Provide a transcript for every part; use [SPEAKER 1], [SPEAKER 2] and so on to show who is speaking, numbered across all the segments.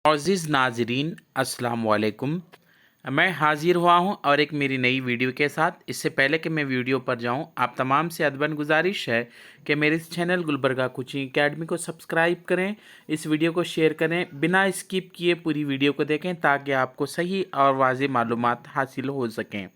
[SPEAKER 1] मोअज़्ज़िज़ नाज़रीन अस्सलाम वालेकुम। मैं हाज़िर हुआ हूँ और एक मेरी नई वीडियो के साथ। इससे पहले कि मैं वीडियो पर जाऊँ, आप तमाम से अदबन गुजारिश है कि मेरे इस चैनल गुलबर्गा कोचिंग एकेडमी को सब्सक्राइब करें, इस वीडियो को शेयर करें, बिना स्किप किए पूरी वीडियो को देखें ताकि आपको सही और वाज़ेह मालूमात हासिल हो सकें।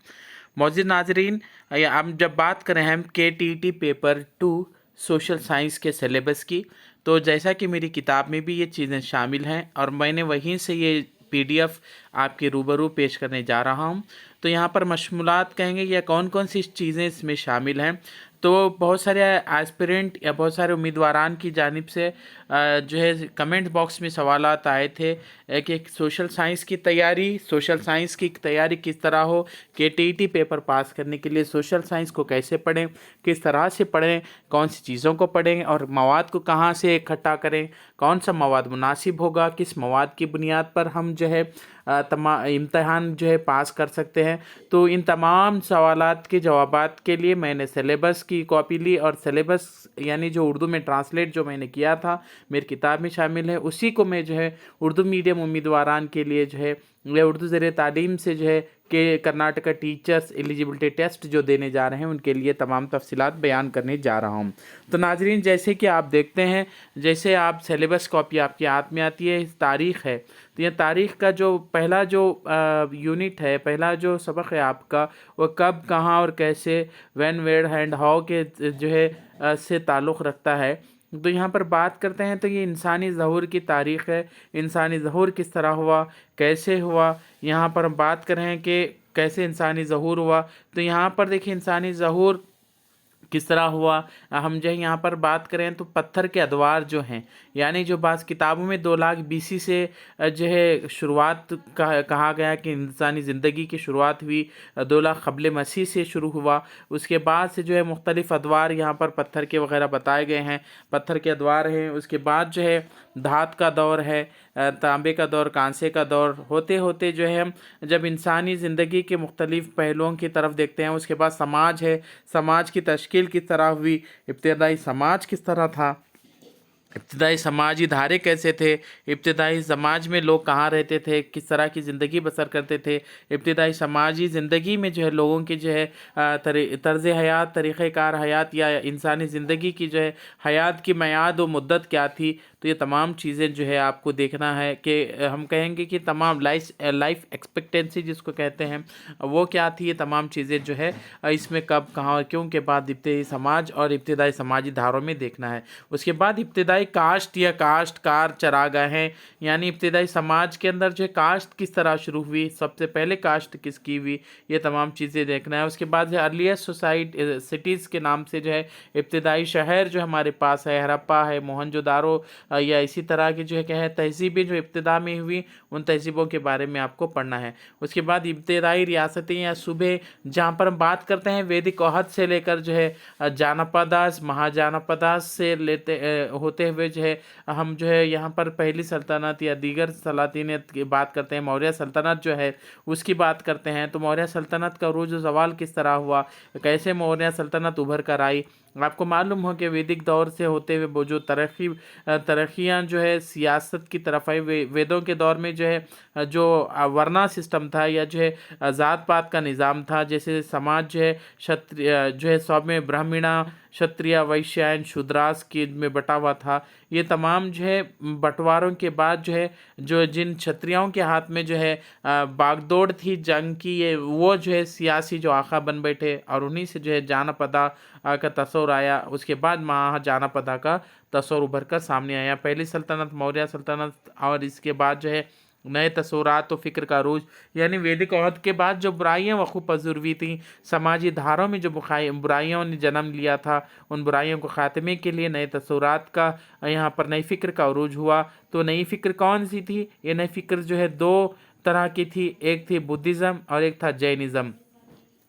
[SPEAKER 1] मोअज़्ज़िज़ नाज़रीन, हम जब बात करें हम KTET पेपर 2 सोशल साइंस के सिलेबस की, तो जैसा कि मेरी किताब में भी ये चीज़ें शामिल हैं और मैंने वहीं से ये PDF आपके रूबरू पेश करने जा रहा हूँ। तो यहाँ पर मशमूलात कहेंगे या कौन कौन सी चीज़ें इसमें शामिल हैं। तो बहुत सारे एस्पिरेंट या बहुत सारे उम्मीदवारान की जानिब से जो है कमेंट बॉक्स में सवालात आए थे कि सोशल साइंस की तैयारी किस तरह हो, KTET पेपर पास करने के लिए सोशल साइंस को कैसे पढ़ें, किस तरह से पढ़ें, कौन सी चीज़ों को पढ़ें और मवाद को कहाँ से इकट्ठा करें, कौन सा मवाद मुनासिब होगा, किस मवाद की बुनियाद पर हम जो है इम्तहान जो है पास कर सकते हैं। तो इन तमाम सवालात के जवाबात के लिए मैंने सिलेबस की कॉपी ली और सिलेबस यानी जो उर्दू में ट्रांसलेट जो मैंने किया था मेरी किताब में शामिल है, उसी को मैं जो है उर्दू मीडियम उम्मीदवारान के लिए जो है या उर्दू ज़रिए तालीम से जो है कि कर्नाटका टीचर्स एलिजिबिलिटी टेस्ट जो देने जा रहे हैं उनके लिए तमाम तफसीलात बयान करने जा रहा हूं। तो नाजरीन, जैसे कि आप देखते हैं, जैसे आप सिलेबस कॉपी आपके हाथ में आती है, तारीख़ है, तो यह तारीख़ का जो पहला जो यूनिट है, पहला जो सबक है आपका, वो कब, कहाँ और कैसे, व्हेन, वेयर एंड हाउ के जो है से ताल्लुक़ रखता है। तो यहाँ पर बात करते हैं तो ये इंसानी ज़हूर की तारीख़ है। इंसानी ज़हूर किस तरह हुआ, कैसे हुआ, यहाँ पर हम बात कर रहे हैं कि कैसे इंसानी ज़हूर हुआ। तो यहाँ पर देखिए इंसानी ज़हूर किस तरह हुआ। हम जो है यहाँ पर बात करें तो पत्थर के अदवार जो हैं, यानी जो बाज़ किताबों में 2 लाख BC से जो है शुरुआत कहा गया कि इंसानी ज़िंदगी की शुरुआत हुई 2 लाख क़ब्ल मसीह से शुरू हुआ। उसके बाद से जो है मुख्तलिफ़ अदवार यहाँ पर पत्थर के वग़ैरह बताए गए हैं, पत्थर के अदवार हैं। उसके बाद जो है धात का दौर है, तांबे का दौर, कांसे का दौर, होते होते जो है हम जब इंसानी ज़िंदगी के मुख्तलिफ़ पहलुओं की तरफ देखते हैं। उसके बाद समाज है, समाज की तश्कील किस तरह हुई, इब्तदाई समाज किस तरह था, इब्तदाई समाजी धारे कैसे थे, इब्तदाई समाज में लोग कहाँ रहते थे, किस तरह की ज़िंदगी बसर करते थे, इब्तदाई समाजी ज़िंदगी में जो है लोगों की जो है तर्ज़ हयात, तरीक़ेकार हयात या इंसानी ज़िंदगी की जो है हयात की मियाद व मुद्दत क्या थी। तो ये तमाम चीज़ें जो है आपको देखना है कि हम कहेंगे कि तमाम लाइफ एक्सपेक्टेंसी जिसको कहते हैं वो क्या थी। ये तमाम चीज़ें जो है इसमें कब, कहाँ और क्यों के बाद इब्तदाई समाज और इब्तदाई समाजी धारों में देखना है। उसके बाद इब्तदाई कास्ट या कास्ट कार चरागाहें, यानी इब्तदाई समाज के अंदर जो है कास्ट किस तरह शुरू हुई, सबसे पहले कास्ट किसकी हुई, ये तमाम चीज़ें देखना है। उसके बाद जो अर्लीस्ट सिटीज़ के नाम से जो है इब्तदाई शहर जो हमारे पास है, हड़प्पा है, मोहनजोदारो या इसी तरह की जो है क्या है तहज़ीबें जो इब्तिदा में हुई, उन तहज़ीबों के बारे में आपको पढ़ना है। उसके बाद इब्तदाई रियासतें या सूबे, जहाँ पर हम बात करते हैं वैदिक अहद से लेकर जो है जानपदास, महाजानपदास से लेते होते हुए जो है हम जो है यहाँ पर पहली सल्तनत या दीगर सलातीनत की बात करते हैं, मौर्य सल्तनत जो है उसकी बात करते हैं। तो मौर्य सल्तनत का रोज़ ज़वाल किस तरह हुआ, कैसे मौर्य सल्तनत उभर कर आई। आपको मालूम हो कि वैदिक दौर से होते हुए वो जो तरक्कियाँ जो है सियासत की तरफ आई, वेदों के दौर में जो है जो वर्ना सिस्टम था या जो है ज़ात पात का निज़ाम था, जैसे समाज जो है क्षत्रिय जो है सौम्य ब्राह्मणा, क्षत्रिय, वैश्य, शूद्रास की में बटा हुआ था। ये तमाम जो है बंटवारों के बाद जो है जो जिन क्षत्रियों के हाथ में जो है बागडोर थी जंग की, ये वो जो है सियासी जो आका बन बैठे और उन्हीं से जो है जानपदा का तस्वर आया। उसके बाद महाजानपदा का तस्वर उभर कर सामने आया। पहली सल्तनत मौर्य सल्तनत और इसके बाद जो है नए तस्वुरात व फ़िक्र का रूज, यानी वैदिक अहद के बाद जो बुराइयाँ वक़ू पज़ूर हुई थी, समाजी धारों में जो बुराइयों ने जन्म लिया था, उन बुराइयों को ख़ात्मे के लिए नए तस्वुरात का यहाँ पर नई फ़िक्र का उरूज हुआ। तो नई फ़िक्र कौन सी थी? ये नई फ़िक्र जो है 2 तरह की थी, एक थी बुद्धिज़्म और एक था जैनिज़्म।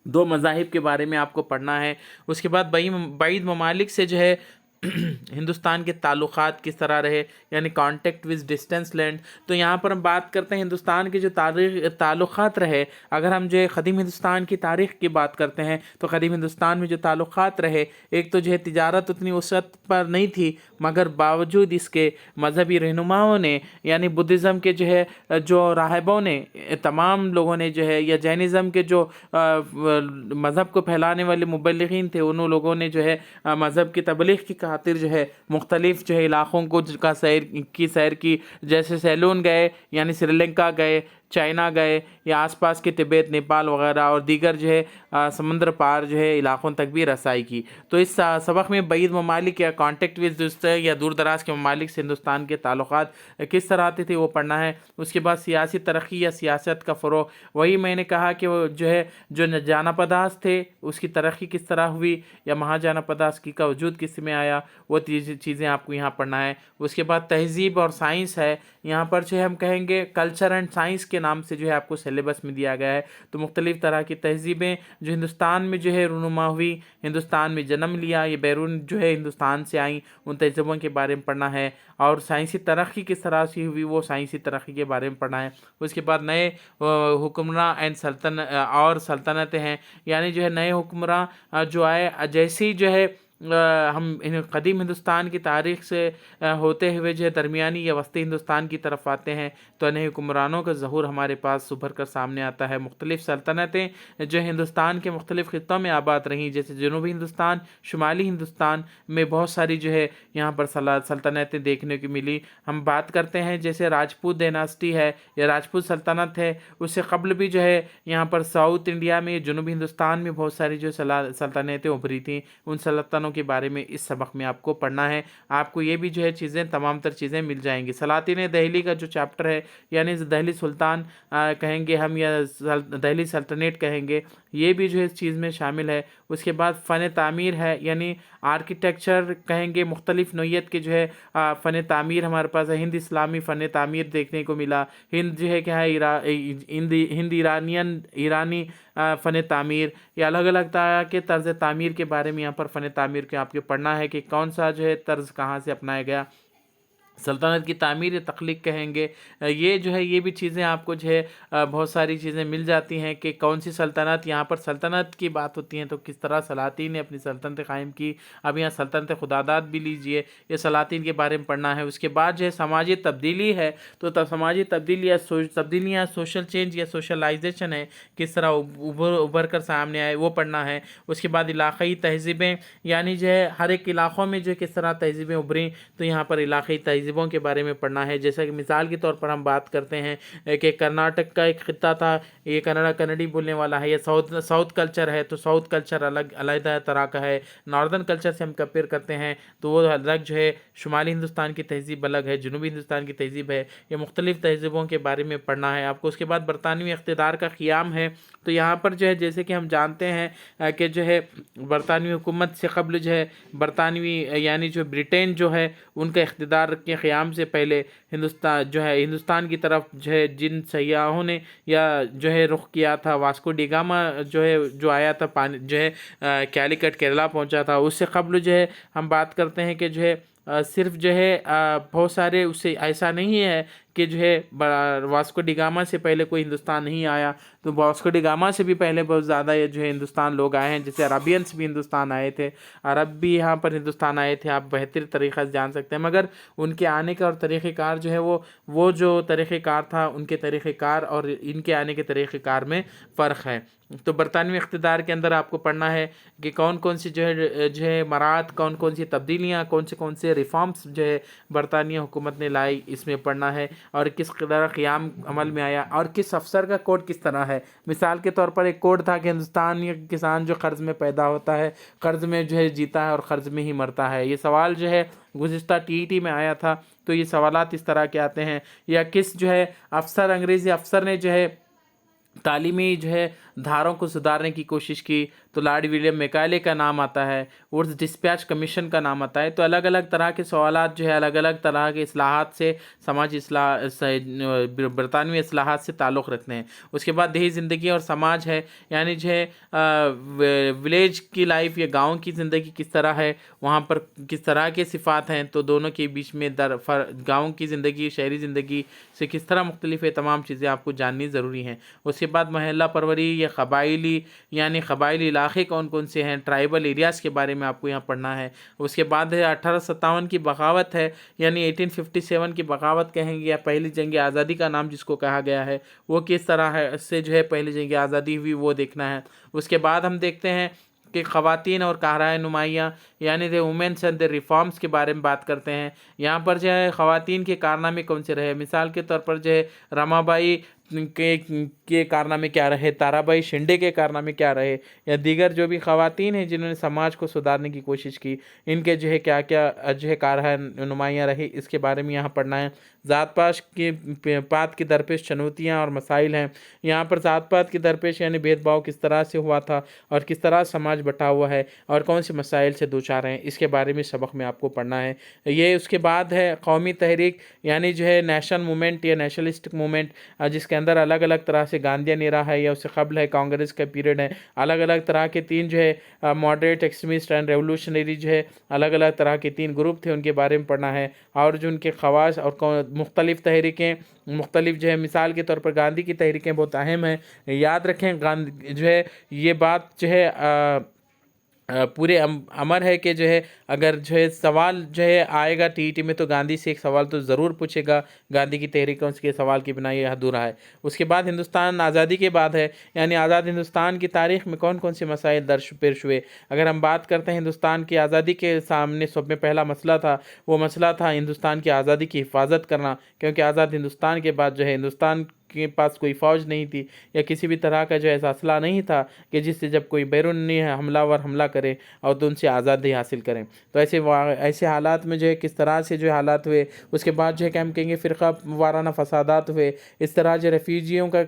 [SPEAKER 1] 2 मज़ाहिब के बारे में आपको पढ़ना है। उसके बाद बईद ममालिक से जो है ہندوستان کے تعلقات کس طرح رہے، یعنی کانٹیکٹ وز ڈسٹینس لینڈ. تو یہاں پر ہم بات کرتے ہیں ہندوستان کے جو تعلقات رہے. اگر ہم جو ہے قدیم ہندوستان کی تاریخ کی بات کرتے ہیں تو قدیم ہندوستان میں جو تعلقات رہے، ایک تو جو ہے تجارت اتنی وسعت پر نہیں تھی، مگر باوجود اس کے مذہبی رہنماؤں نے، یعنی بدھزم کے جو ہے جو راہبوں نے، تمام لوگوں نے جو ہے، یا جینزم کے جو مذہب کو پھیلانے والے مبلغین تھے، انہوں لوگوں نے جو ہے مذہب کی تبلیغ کی خاطر جو ہے مختلف جو ہے علاقوں کو کا سیر کی، جیسے سیلون گئے، یعنی سری لنکا گئے، چائنا گئے، یا آس پاس کے تبت، نیپال وغیرہ اور دیگر جو ہے سمندر پار جو ہے علاقوں تک بھی رسائی کی. تو اس سبق میں بعید ممالک یا کانٹیکٹ وز یا دور دراز کے ممالک سے ہندوستان کے تعلقات کس طرح آتے تھے وہ پڑھنا ہے. اس کے بعد سیاسی ترقی یا سیاست کا فروغ، وہی میں نے کہا کہ وہ جو ہے جو جانپداس تھے اس کی ترقی کس طرح ہوئی، یا مہاجانپداس کی کا وجود کس میں آیا، وہ چیزیں آپ کو یہاں پڑھنا ہے. اس کے بعد تہذیب اور سائنس ہے. یہاں پر جو ہے ہم کہیں گے کلچر اینڈ سائنس کے نام سے جو ہے آپ کو سلیبس میں دیا گیا ہے. تو مختلف طرح کی تہذیبیں جو ہندوستان میں جو ہے رونما ہوئی، ہندوستان میں جنم لیا، یہ بیرون جو ہے ہندوستان سے آئیں، ان تہذیبوں کے بارے میں پڑھنا ہے. اور سائنسی ترقی کس طرح سے ہوئی، وہ سائنسی ترقی کے بارے میں پڑھنا ہے. اس کے بعد نئے حکمراں اینڈ سلطنتیں ہیں، یعنی جو ہے نئے حکمراں جو آئے، جیسی جو ہے ہم قدیم ہندوستان کی تاریخ سے ہوتے ہوئے جو ہے درمیانی یا وسطی ہندوستان کی طرف آتے ہیں، تو نئے حکمرانوں کا ظہور ہمارے پاس ابھر کر سامنے آتا ہے. مختلف سلطنتیں جو ہندوستان کے مختلف خطوں میں آباد رہیں، جیسے جنوبی ہندوستان، شمالی ہندوستان میں بہت ساری جو ہے یہاں پر سلطنتیں دیکھنے کو ملی. ہم بات کرتے ہیں جیسے راجپوت ڈیناسٹی ہے یا راجپوت سلطنت ہے، اس سے قبل بھی جو ہے یہاں پر ساؤتھ انڈیا میں، جنوبی ہندوستان میں بہت ساری جو سلطنتیں ابھری تھیں. ان سلطنتوں کے بارے میں اس سبق میں آپ کو پڑھنا ہے. آپ کو یہ بھی جو ہے چیزیں، تمام تر چیزیں مل جائیں گی. سلاطین دہلی کا جو چیپٹر ہے، یعنی دہلی سلطان کہیں گے ہم، یا دہلی سلطنیٹ کہیں گے، یہ بھی جو ہے اس چیز میں شامل ہے. اس کے بعد فن تعمیر ہے، یعنی آرکیٹیکچر کہیں گے، مختلف نوعیت کے جو ہے فن تعمیر ہمارے پاس ہے. ہند اسلامی فن تعمیر دیکھنے کو ملا. ہند جو ہے کیا ہے، ہند ایرانی فن تعمیر، یا الگ الگ طرح کے طرز تعمیر کے بارے میں یہاں پر فن تعمیر کے آپ کو پڑھنا ہے کہ کون سا جو ہے طرز کہاں سے اپنایا گیا. سلطنت کی تعمیر یا تخلیق کہیں گے، یہ جو ہے یہ بھی چیزیں آپ کو جو ہے بہت ساری چیزیں مل جاتی ہیں کہ کون سی سلطنت، یہاں پر سلطنت کی بات ہوتی ہے تو کس طرح سلاطین نے اپنی سلطنت قائم کی. اب یہاں سلطنت خداداد بھی لیجئے، یہ سلاطین کے بارے میں پڑھنا ہے. اس کے بعد جو ہے سماجی تبدیلی ہے، تو سماجی تبدیلیاں سوشل چینج یا سوشلائزیشن ہے، کس طرح ابھر کر سامنے آئے، وہ پڑھنا ہے. اس کے بعد علاقائی تہذیبیں، یعنی جو ہے ہر ایک علاقوں میں جو کس طرح تہذیبیں ابھریں، تو یہاں پر علاقائی تہذیبوں کے بارے میں پڑھنا ہے. جیسا کہ مثال کے طور پر ہم بات کرتے ہیں کہ کرناٹک کا ایک خطہ تھا، یہ کنڈی بولنے والا ہے. یہ ساؤتھ کلچر ہے، تو ساؤتھ کلچر علیحدہ طرح کا ہے. ناردرن کلچر سے ہم کمپیئر کرتے ہیں تو وہ الگ جو ہے، شمالی ہندوستان کی تہذیب الگ ہے، جنوبی ہندوستان کی تہذیب ہے. یہ مختلف تہذیبوں کے بارے میں پڑھنا ہے آپ کو. اس کے بعد برطانوی اقتدار کا قیام ہے. تو یہاں پر جو ہے جیسے کہ ہم جانتے ہیں کہ جو ہے برطانوی حکومت سے قبل جو ہے برطانوی، یعنی جو برٹین جو ہے، ان کا اقتدار کے قیام سے پہلے ہندوستان کی طرف جو ہے جن سیاحوں نے یا جو ہے رخ کیا تھا، واسکو ڈی گاما جو ہے جو آیا تھا، جو ہے کیلیکٹ کیرلا پہنچا تھا. اس سے قبل جو ہے ہم بات کرتے ہیں کہ جو ہے صرف جو ہے بہت سارے، اس سے ایسا نہیں ہے کہ جو ہے واسکو ڈی گاما سے پہلے کوئی ہندوستان نہیں آیا. تو واسکو ڈی گاما سے بھی پہلے بہت زیادہ یہ جو ہے ہندوستان لوگ آئے ہیں، جیسے عربینس بھی ہندوستان آئے تھے، عرب بھی یہاں پر ہندوستان آئے تھے. آپ بہتر طریقہ سے جان سکتے ہیں، مگر ان کے آنے کا اور طریقہ کار جو ہے وہ جو طریقہ کار تھا، ان کے طریقہ کار اور ان کے آنے کے طریقہ کار میں فرق ہے. تو برطانوی اقتدار کے اندر آپ کو پڑھنا ہے کہ کون کون سی جو ہے مراد، کون سی تبدیلیاں، کون سے ریفارمز جو ہے برطانیہ حکومت نے لائی، اس میں پڑھنا ہے. اور کس قدر قیام عمل میں آیا، اور کس افسر کا کوڈ کس طرح ہے. مثال کے طور پر ایک کوڈ تھا کہ ہندوستانی کسان جو قرض میں پیدا ہوتا ہے، قرض میں جو ہے جیتا ہے اور قرض میں ہی مرتا ہے. یہ سوال جو ہے گزشتہ TET میں آیا تھا. تو یہ سوالات اس طرح کے آتے ہیں. یا کس جو ہے انگریزی افسر نے جو ہے تعلیمی جو ہے धारों को सुधारने की कोशिश की तो लॉर्ड विलियम मैकाले का नाम आता है, वुड्स डिस्पैच कमीशन का नाम आता है। तो अलग अलग तरह के सवालात जो है अलग अलग तरह के इस्लाहात से, समाजी बरतानवी इस्लाहात से ताल्लुक़ रखते हैं। उसके बाद देही ज़िंदगी और समाज है, यानी जो है विलेज की लाइफ या गाँव की ज़िंदगी किस तरह है, वहाँ पर किस तरह के सिफ़ात हैं, तो दोनों के बीच में गाँव की ज़िंदगी शहरी ज़िंदगी से किस तरह मुख्तलिफ है, तमाम चीज़ें आपको जाननी ज़रूरी हैं। उसके बाद महल्ला परवरी या कबायली, यानी कबायली इलाके कौन कौन से हैं, ट्राइबल एरियाज़ के बारे में आपको यहाँ पढ़ना है। उसके बाद है 1857 की बगावत है, यानी 1857 की बगावत कहेंगे या पहली जंग आज़ादी का नाम जिसको कहा गया है, वो किस तरह है से जो है पहली जंग आज़ादी हुई वो देखना है। उसके बाद हम देखते हैं कि ख़वातीन और कहराए नुमाइयाँ, यानी the women's and the reforms के बारे में बात करते हैं। यहाँ पर जो है ख़वातीन के कारनामे कौन से रहे, मिसाल के तौर पर जो है रमाबाई के कारनामे क्या रहे, ताराबाई शिंदे के कारनामे क्या रहे, या दीगर जो भी ख़वातीन हैं जिन्होंने समाज को सुधारने की कोशिश की, इनके जो है क्या क्या जो है कारनुमाइयाँ रही, इसके बारे में यहाँ पढ़ना है। ज़ात पात की दरपेश चुनौतियाँ और मसाइल हैं। यहाँ पर ज़ात पात की दरपेश यानी भेदभाव किस तरह से हुआ था और किस तरह समाज बटा हुआ है और कौन से मसाइल से दो चार हैं, इसके बारे में सबक में आपको पढ़ना है। ये उसके बाद है कौमी तहरीक, यानी जो है नेशनल मूवमेंट या नेशनलिस्टिक मूवमेंट, जिसके अंदर अलग अलग तरह से गांधीयन एरा है या उससे कबल है कांग्रेस का पीरियड है। अलग अलग तरह के तीन जो है मॉडरेट, एक्सट्रीमिस्ट एंड रेवोल्यूशनरी जो है अलग अलग तरह के तीन ग्रुप थे, उनके बारे में पढ़ना है। और जो उनके खवास और मुख्तलिफ तहरीकें, मुख्तलिफ जो है मिसाल के तौर पर गांधी की तहरीकें बहुत अहम हैं, याद रखें। गांधी जो है ये बात जो है पूरे अमर है कि जो है अगर जो है सवाल जो है आएगा टीईटी में तो गांधी से एक सवाल तो ज़रूर पूछेगा, गांधी की तहरीकों के सवाल की बिना ये अधूरा है। उसके बाद हिंदुस्तान आज़ादी के बाद है, यानी आज़ाद हिंदुस्तान की तारीख़ में कौन कौन से मसाइल दर्ज पेश हुए। अगर हम बात करते हैं हिंदुस्तान की आज़ादी के सामने सब में पहला मसला था, वो मसला था हिंदुस्तान की आज़ादी की हिफाजत करना, क्योंकि आज़ाद हिंदुस्तान के बाद जो है हिंदुस्तान के पास कोई फ़ौज नहीं थी या किसी भी तरह का जो ऐसा असला नहीं था कि जिससे जब कोई बैरूनी हमलावर हमला करे और तो उनसे आज़ादी हासिल करें। तो ऐसे हालात में जो है किस तरह से जो हालात हुए, उसके बाद जो है क्या हम कहेंगे फ़िरक़ा वाराना फसादात हुए, इस तरह जो रेफ्यूजियों का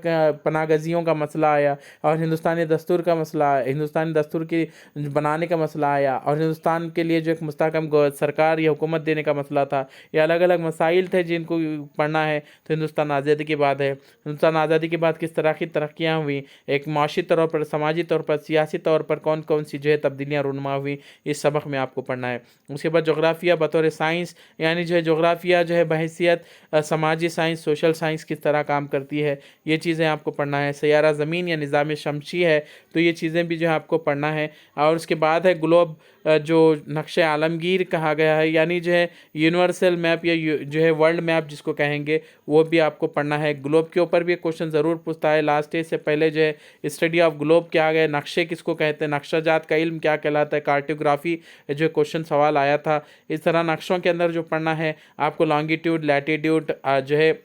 [SPEAKER 1] पनागज़ियों का मसला आया और हिंदुस्तानी दस्तूर का मसला, हिंदुस्तानी दस्तूर की बनाने का मसला आया और हिंदुस्तान के लिए जो एक मुस्तहकम सरकार या हुकूमत देने का मसला था। ये अलग अलग मसाइल थे जिनको पढ़ना है। तो हिंदुस्तान आज़ादी के बाद है, हिंदुस्तान आज़ादी के बाद किस तरह की तरक्कियाँ हुई, एक माशी तौर पर, समाजी तौर पर, सियासी तौर पर कौन कौन सी जो है तब्दीलियाँ रूनुमा हुई, इस सबक में आपको पढ़ना है। उसके बाद जोग्राफिया बतौर साइंस, यानी जो है जोग्राफिया जो है बहैसियत समाजी साइंस, सोशल साइंस किस तरह काम करती है, ये चीज़ें आपको पढ़ना है। सैयारा ज़मीन या निज़ाम शमसी है, तो ये चीज़ें भी जो है आपको पढ़ना है। और उसके बाद है ग्लोब, जो नक्शे आलमगीर कहा गया है, यानी जो है यूनिवर्सल मैप या जो है वर्ल्ड मैप जिसको कहेंगे, वो भी आपको पढ़ना है। ग्लोब के ऊपर भी एक क्वेश्चन ज़रूर पूछता है लास्ट स्टेज से पहले, जो है स्टडी ऑफ ग्लोब क्या है, नक्शे किसको कहते हैं, नक्शाजात का इल्म क्या कहलाता है, कार्टोग्राफी जो क्वेश्चन सवाल आया था। इस तरह नक्शों के अंदर जो पढ़ना है आपको लॉन्गिट्यूड, लैटिट्यूड, जो है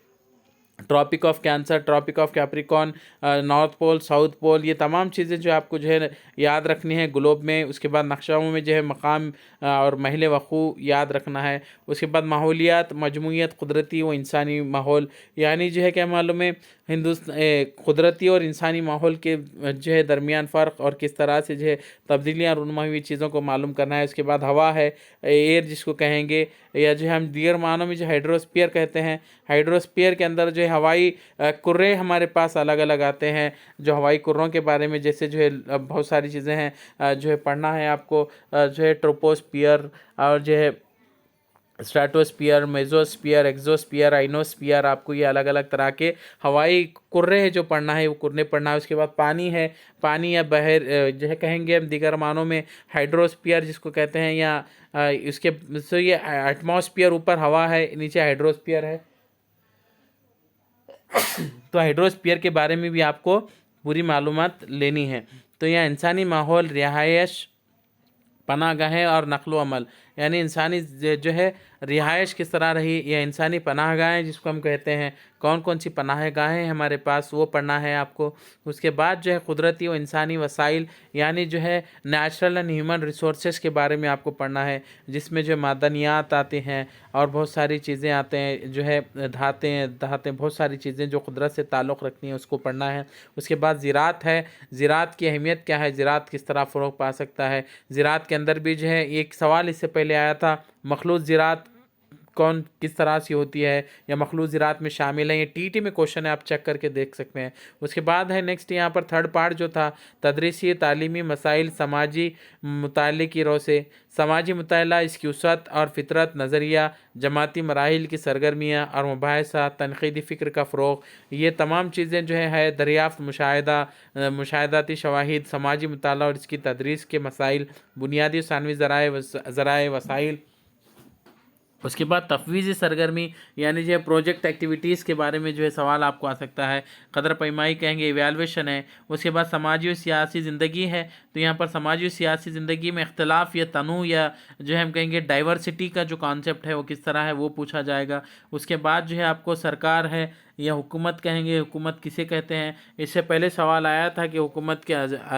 [SPEAKER 1] tropic of cancer, tropic of capricorn, north pole, south pole, ये तमाम चीज़ें जो आपको जो है याद रखनी है ग्लोब में। उसके बाद नक्शाओं में जो है मकाम और महल वक़ू याद रखना है। उसके बाद माहौलियात, मजमूइयत, कुदरती व इंसानी माहौल, यानी जो है क्या मालूम है कुदरती और इंसानी माहौल के जो है दरमियान फ़र्क और किस तरह से जो है तब्दीलियाँ रूनुमा हुई चीज़ों को मालूम करना है। उसके बाद हवा है, एयर जिसको कहेंगे, या जो हम दीगर मानों में जो हाइड्रोस्फीयर कहते हैं, हाइड्रोस्फीयर के अंदर जो है हवाई कुर्रे हमारे पास अलग अलग आते हैं। जो हवाई कुर्रों के बारे में जैसे जो है बहुत सारी चीज़ें हैं जो है पढ़ना है आपको, जो है ट्रोपोस्फीयर और जो है स्ट्रेटोस्फीयर, मेसोस्फीयर, एक्सोस्फीयर, आइनोस्फीयर, आपको ये अलग अलग तरह के हवाई कुर्रे हैं जो पढ़ना है, वो कुर्रे पढ़ना है। उसके बाद पानी है, पानी या बहर जो है कहेंगे हम दीगर मानों में हाइड्रोस्फीयर जिसको कहते हैं, या इसके तो ये एटमॉस्फेयर ऊपर हवा है, नीचे हाइड्रोस्फीयर है। तो हाइड्रोस्फीयर के बारे में भी आपको पूरी मालूमात लेनी है। तो यह इंसानी माहौल, रिहायश, पनागाहें और नक़्ल व अमल, یعنی انسانی جو ہے رہائش کس طرح رہی، یا انسانی پناہ گاہیں جس کو ہم کہتے ہیں، کون کون سی پناہ گاہیں ہیں ہمارے پاس، وہ پڑھنا ہے آپ کو۔ اس کے بعد جو ہے قدرتی و انسانی وسائل، یعنی جو ہے نیچرل اینڈ ہیومن ریسورسز کے بارے میں آپ کو پڑھنا ہے، جس میں جو معدنیات آتے ہیں اور بہت ساری چیزیں آتے ہیں، جو ہے دھاتیں بہت ساری چیزیں جو قدرت سے تعلق رکھتی ہیں، اس کو پڑھنا ہے۔ اس کے بعد زراعت ہے، زراعت کی اہمیت کیا ہے، زراعت کس طرح فروغ پا سکتا ہے۔ زراعت کے اندر بھی جو ہے ایک سوال اس سے پہلے آیا تھا، مخلوط زراعت کس طرح سے ہوتی ہے، یا مخلوط زراعت میں شامل ہے، یہ ٹی میں کوشچن ہے، آپ چیک کر کے دیکھ سکتے ہیں۔ اس کے بعد ہے نیکسٹ یہاں پر تھرڈ پارٹ جو تھا، تدریسی تعلیمی مسائل سماجی مطالعے کی رو سے، سماجی مطالعہ، اس کی وسعت اور فطرت، نظریہ، جماعتی مراحل کی سرگرمیاں اور مباحثہ، تنقیدی فکر کا فروغ، یہ تمام چیزیں جو ہے دریافت، مشاہدہ، مشاہداتی شواہد، سماجی مطالعہ اور اس کی تدریس کے مسائل، بنیادی ثانوی ذرائع وسائل۔ اس کے بعد تفویضی سرگرمی، یعنی جو ہے پروجیکٹ ایکٹیویٹیز کے بارے میں جو ہے سوال آپ کو آ سکتا ہے، قدر پیمائی کہیں گے، ایویلویشن ہے۔ اس کے بعد سماجی و سیاسی زندگی ہے، تو یہاں پر سماجی و سیاسی زندگی میں اختلاف یا تنوع، یا جو ہے ہم کہیں گے ڈائیورسٹی کا جو کانسیپٹ ہے وہ کس طرح ہے، وہ پوچھا جائے گا۔ اس کے بعد جو ہے آپ کو سرکار ہے یا حکومت کہیں گے، حکومت کسے کہتے ہیں، اس سے پہلے سوال آیا تھا کہ حکومت کے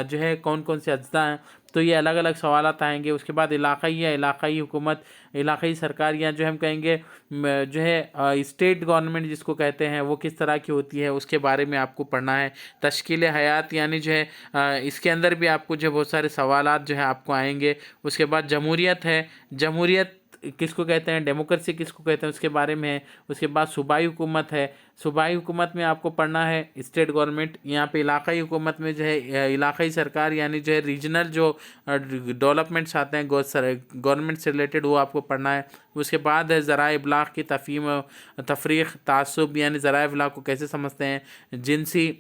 [SPEAKER 1] جو ہے کون کون سے اجزاء ہیں، تو یہ الگ الگ سوالات آئیں گے۔ اس کے بعد علاقائی یا علاقائی حکومت، علاقائی سرکار، یا جو ہم کہیں گے جو ہے اسٹیٹ گورنمنٹ جس کو کہتے ہیں، وہ کس طرح کی ہوتی ہے، اس کے بارے میں آپ کو پڑھنا ہے۔ تشکیل حیات، یعنی جو ہے اس کے اندر بھی آپ کو جو بہت سارے سوالات جو ہے آپ کو آئیں گے۔ اس کے بعد جمہوریت ہے، جمہوریت کس کو کہتے ہیں، ڈیموکریسی کس کو کہتے ہیں، اس کے بارے میں ہے۔ اس کے بعد صوبائی حکومت ہے، صوبائی حکومت میں آپ کو پڑھنا ہے اسٹیٹ گورنمنٹ۔ یہاں پہ علاقائی حکومت میں جو ہے علاقائی سرکار، یعنی جو ہے ریجنل جو ڈیولپمنٹس آتے ہیں گورنمنٹ سے ریلیٹڈ، وہ آپ کو پڑھنا ہے۔ اس کے بعد ہے ذرائع ابلاغ کی تفہیم و تفریق، تعصب، یعنی ذرائع ابلاغ کو کیسے سمجھتے ہیں، جنسی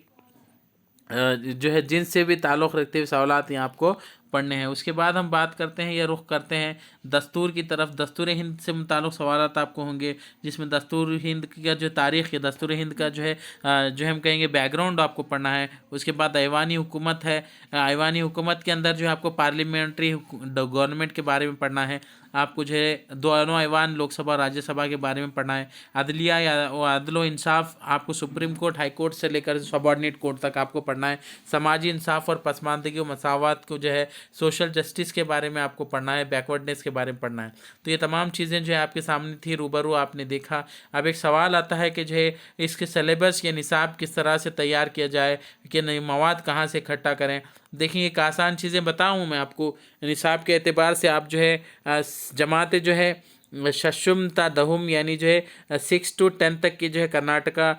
[SPEAKER 1] جو ہے جنس سے بھی تعلق رکھتے ہوئے سوالات یہاں آپ کو پڑھنے ہیں۔ اس کے بعد ہم بات کرتے ہیں یا رخ کرتے ہیں دستور کی طرف۔ دستور ہند سے متعلق سوالات آپ کو ہوں گے، جس میں دستور ہند کا جو تاریخ ہے، دستور ہند کا جو ہے ہم کہیں گے بیک گراؤنڈ آپ کو پڑھنا ہے۔ اس کے بعد ایوانی حکومت ہے، ایوانی حکومت کے اندر جو ہے آپ کو پارلیمنٹری گورنمنٹ کے بارے میں پڑھنا ہے۔ آپ کو جو ہے دونوں ایوان، لوک سبھا اور راجیہ سبھا کے بارے میں پڑھنا ہے۔ عدلیہ یا عدل و انصاف، آپ کو سپریم کورٹ، ہائی کورٹ سے لے کر سب آرڈینیٹ کورٹ تک آپ کو پڑھنا ہے۔ سماجی انصاف اور پسماندگی و مساوات کو جو ہے سوشل جسٹس کے بارے میں آپ کو پڑھنا ہے، بیکورڈنیس کے بارے میں پڑھنا ہے۔ تو یہ تمام چیزیں جو ہے آپ کے سامنے تھی، روبرو آپ نے دیکھا۔ اب ایک سوال آتا ہے کہ جو ہے اس کے سلیبس یا نصاب کس طرح سے تیار کیا جائے، کہ نئی مواد کہاں سے اکٹھا کریں۔ دیکھیں ایک آسان چیزیں بتاؤں میں آپ کو، نصاب کے اعتبار سے آپ جو ہے جماعتیں جو ہے ششم تا دہم، یعنی جو ہے 6 to 10 تک کی جو ہے کرناٹکا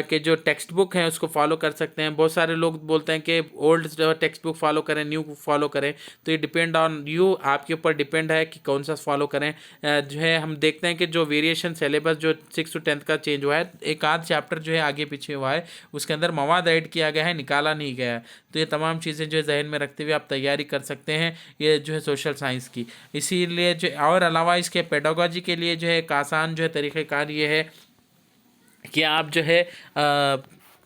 [SPEAKER 1] کے جو ٹیکسٹ بک ہیں اس کو فالو کر سکتے ہیں۔ بہت سارے لوگ بولتے ہیں کہ اولڈ ٹیکسٹ بک فالو کریں، نیو فالو کریں، تو یہ ڈیپینڈ آن یو، آپ کے اوپر ڈیپینڈ ہے کہ کون سا فالو کریں۔ جو ہے ہم دیکھتے ہیں کہ جو ویریشن سلیبس جو 6 to 10 کا چینج ہوا ہے، ایک آدھ چیپٹر جو ہے آگے پیچھے ہوا ہے، اس کے اندر مواد ایڈ کیا گیا ہے، نکالا نہیں گیا ہے۔ تو یہ تمام چیزیں جو ہے ذہن میں رکھتے ہوئے آپ تیاری کر سکتے ہیں، یہ جو ہے سوشل سائنس کی۔ اسی لیے جو اور علاوہ اس کے پیڈاگوجی کے لیے جو ہے ایک آسان جو ہے طریقہ کار یہ ہے کہ آپ جو ہے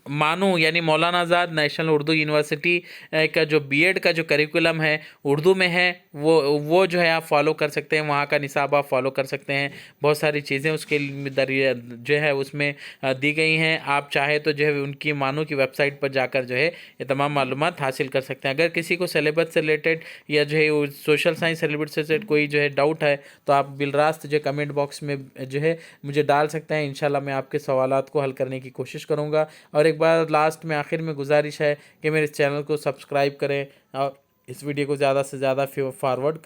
[SPEAKER 1] مانو، یعنی مولانا آزاد نیشنل اردو یونیورسٹی کا جو بی ایڈ کا جو کریکولم ہے اردو میں ہے، وہ جو ہے آپ فالو کر سکتے ہیں، وہاں کا نصاب آپ فالو کر سکتے ہیں۔ بہت ساری چیزیں اس کے جو ہے اس میں دی گئی ہیں، آپ چاہے تو جو ہے ان کی مانو کی ویب سائٹ پر جا کر جو ہے یہ تمام معلومات حاصل کر سکتے ہیں۔ اگر کسی کو سلیبس سے ریلیٹڈ یا جو ہے سوشل سائنس سلیبس سے ریلیٹڈ کوئی جو ہے ڈاؤٹ ہے تو آپ بالراست جو ہے کمنٹ باکس میں جو ہے مجھے ڈال سکتے ہیں، انشاءاللہ میں آپ کے سوالات کو حل کرنے کی کوشش کروں گا۔ اور ایک بار لاسٹ میں آخر میں گزارش ہے کہ میرے اس چینل کو سبسکرائب کریں اور اس ویڈیو کو زیادہ سے زیادہ فارورڈ کریں۔